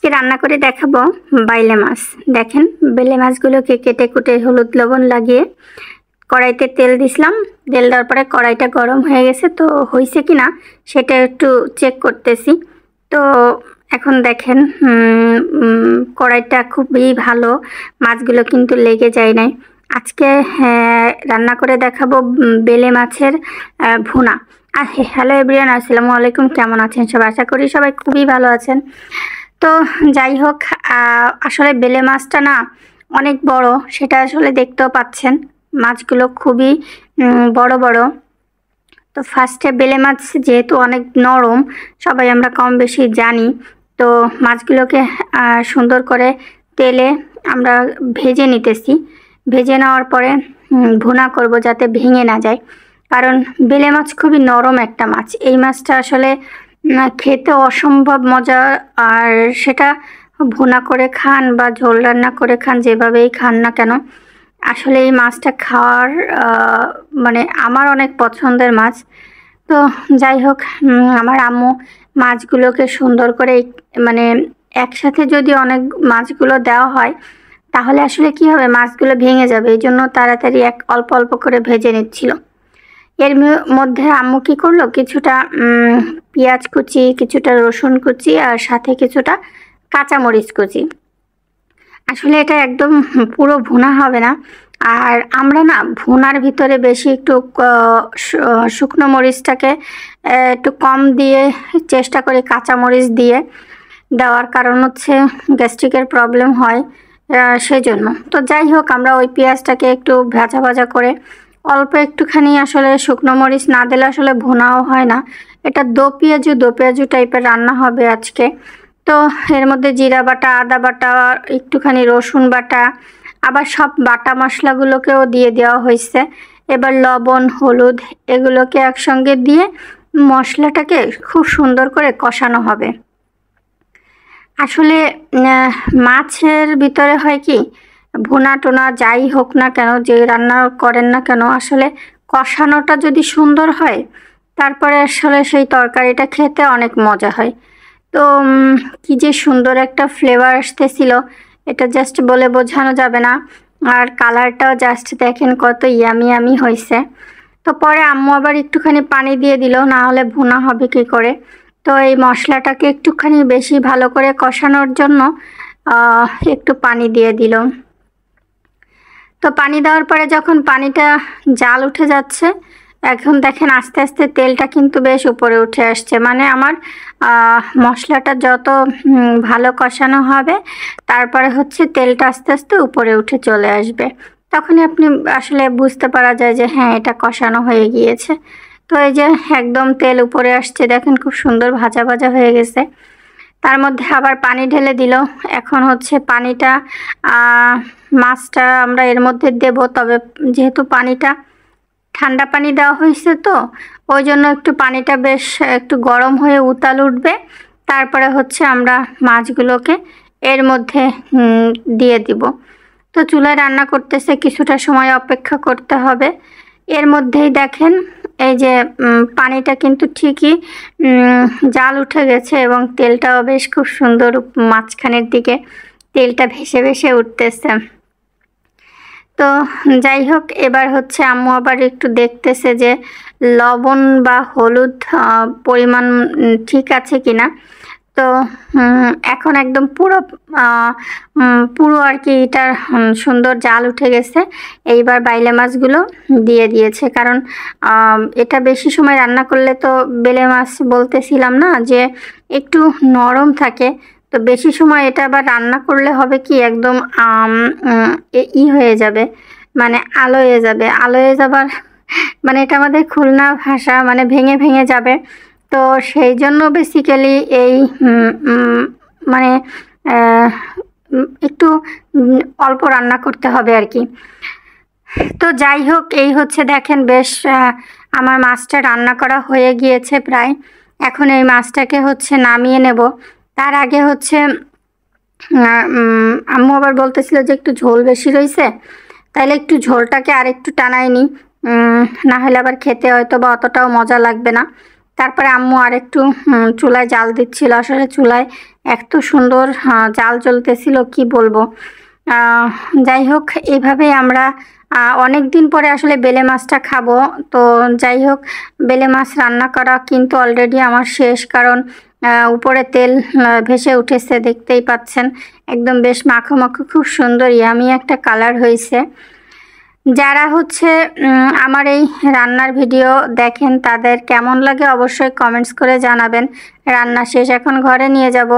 আজকে রান্না করে দেখাবো বাইলে মাছ। দেখেন বেলে মাছগুলোকে কেটে কুটে হলুদ লবণ লাগিয়ে কড়াইতে তেল দিছিলাম। তেল দেওয়ার পরে কড়াইটা গরম হয়ে গেছে, তো হয়েছে কি না সেটা একটু চেক করতেছি। তো এখন দেখেন কড়াইটা খুবই ভালো, মাছগুলো কিন্তু লেগে যায় নাই। আজকে রান্না করে দেখাবো বেলে মাছের ভুনা। আর হ্যালো এভরিওয়ান, আসসালামু আলাইকুম। কেমন আছেন সবাই? আশা করি সবাই খুবই ভালো আছেন। তো যাই হোক, আসলে বেলে মাছটা না অনেক বড়, সেটা আসলে দেখতেও পাচ্ছেন। মাছগুলো খুবই বড় বড়। তো ফার্স্টে বেলে মাছ যেহেতু অনেক নরম, সবাই আমরা কম বেশি জানি, তো মাছগুলোকে সুন্দর করে তেলে আমরা ভেজে নিতেছি। ভেজে নেওয়ার পরে ভুনা করব যাতে ভেঙে না যায়, কারণ বেলে মাছ খুবই নরম একটা মাছ। এই মাছটা আসলে খেতে অসম্ভব মজা। আর সেটা ভুনা করে খান বা ঝোল রান্না করে খান, যেভাবেই খান না কেন, আসলে এই মাছটা খাওয়ার মানে আমার অনেক পছন্দের মাছ। তো যাই হোক, আমার আম্মু মাছগুলোকে সুন্দর করে মানে একসাথে যদি অনেক মাছগুলো দেওয়া হয় তাহলে আসলে কি হবে, মাছগুলো ভেঙে যাবে, এই জন্য তাড়াতাড়ি অল্প অল্প করে ভেজে নিচ্ছিল। এর মধ্যে আম্মু কি করলো, কিছুটা পেঁয়াজ কুচি, কিছুটা রসুন কুচি, আর সাথে কিছুটা কাঁচামরিচ কুচি। আসলে এটা একদম পুরো ভুনা হবে না, আর আমরা না ভুনার ভিতরে বেশি একটু শুকনো মরিচটাকে একটু কম দিয়ে চেষ্টা করি কাঁচামরিচ দিয়ে দেওয়ার, কারণ হচ্ছে গ্যাস্ট্রিকের প্রবলেম হয় সেই জন্য। তো যাই হোক, আমরা ওই পেঁয়াজটাকে একটু ভাজা ভাজা করে অল্প একটুখানি, আসলে শুকনো মরিচ না দিলে আসলে ভুনাও হয় না, এটা দো পেঁয়াজু টাইপের রান্না হবে আজকে। তো এর মধ্যে জিরা বাটা, আদা বাটা, একটুখানি রসুন বাটা, আবার সব বাটা মশলাগুলোকেও দিয়ে দেওয়া হয়েছে। এবার লবণ, হলুদ এগুলোকে একসঙ্গে দিয়ে মশলাটাকে খুব সুন্দর করে কষানো হবে। আসলে মাছের ভিতরে হয় কি, ভুনা টোনা যাই হোক না কেন, যে রান্না করেন না কেন, আসলে কষানোটা যদি সুন্দর হয় তারপরে আসলে সেই তরকারিটা খেতে অনেক মজা হয়। তো কি যে সুন্দর একটা ফ্লেভার আসতেছিল, এটা জাস্ট বলে বোঝানো যাবে না। আর কালারটাও জাস্ট দেখেন কত ইয়ামি হয়েছে। তো পরে আম্মু আবার একটুখানি পানি দিয়ে দিল, না হলে ভুনা হবে কি করে। তো এই মশলাটাকে একটুখানি বেশি ভালো করে কষানোর জন্য একটু পানি দিয়ে দিল। তো পানি দেওয়ার পরে যখন পানিটা জাল উঠে যাচ্ছে, এখন দেখেন আস্তে আস্তে তেলটা কিন্তু বেশ উপরে উঠে আসছে। মানে আমার মশলাটা যত ভালো কষানো হবে তারপরে হচ্ছে তেলটা আস্তে আস্তে উপরে উঠে চলে আসবে, তখনই আপনি আসলে বুঝতে পারা যায় যে হ্যাঁ, এটা কষানো হয়ে গিয়েছে। তো এই যে একদম তেল উপরে আসছে, দেখেন খুব সুন্দর ভাজা ভাজা হয়ে গেছে। তার মধ্যে আবার পানি ঢেলে দিল। এখন হচ্ছে পানিটা, মাছটা আমরা এর মধ্যে দেব, তবে যেহেতু পানিটা ঠান্ডা পানি দেওয়া হয়েছে, তো ওই জন্য একটু পানিটা বেশ একটু গরম হয়ে উতাল উঠবে। তারপরে হচ্ছে আমরা মাছগুলোকে এর মধ্যে দিয়ে দিব। তো চুলায় রান্না করতেছে, কিছুটা সময় অপেক্ষা করতে হবে। এর মধ্যেই দেখেন এই যে পানিটা কিন্তু ঠিকই জাল উঠে গেছে, এবং তেলটাও বেশ খুব সুন্দর মাঝখানের দিকে তেলটা ভেসে ভেসে উঠতেছে। তো যাই হোক, এবার হচ্ছে আম্মু আবার একটু দেখতেছে যে লবণ বা হলুদ পরিমাণ ঠিক আছে কিনা। তো এখন একদম পুরো আর কি এটার সুন্দর জাল উঠে গেছে। এইবার বাইলে মাছগুলো দিয়ে দিয়েছে, কারণ এটা বেশি সময় রান্না করলে তো বেলে মাছ বলতেছিলাম না যে একটু নরম থাকে, তো বেশি সময় এটা আবার রান্না করলে হবে কি, একদম হয়ে যাবে, মানে আলোয়ে যাবার মানে এটা আমাদের খুলনা ভাষা, মানে ভেঙে যাবে। তো সেই জন্য বেসিক্যালি এই মানে একটু অল্প রান্না করতে হবে আর কি। তো যাই হোক, এই হচ্ছে দেখেন বেশ আমার মাছটা রান্না করা হয়ে গিয়েছে প্রায়। এখন এই মাছটাকে হচ্ছে নামিয়ে নেব। তার আগে হচ্ছে আম্মু আবার বলতেছিল যে একটু ঝোল বেশি রয়েছে, তাইলে একটু ঝোলটাকে আর একটু টানাই নি, না হলে আবার খেতে হয়তো বা অতটাও মজা লাগবে না। তারপরে আম্মু আর একটু চুলায় জাল দিচ্ছিল। আসলে চুলায় এত সুন্দর জাল জ্বলতেছিল কি বলবো। যাই হোক, এইভাবে আমরা অনেক দিন পরে আসলে বেলে মাছটা খাবো। তো যাই হোক, বেলে মাছ রান্না করা কিন্তু অলরেডি আমার শেষ, কারণ উপরে তেল ভেসে উঠেছে, দেখতেই পাচ্ছেন। একদম বেশ মাখো মাখো, খুব সুন্দর ইয়ামি একটা কালার হয়েছে। যারা হচ্ছে আমার এই রান্নার ভিডিও দেখেন তাদের কেমন লাগে অবশ্যই কমেন্টস করে জানাবেন। রান্না শেষ, এখন ঘরে নিয়ে যাব।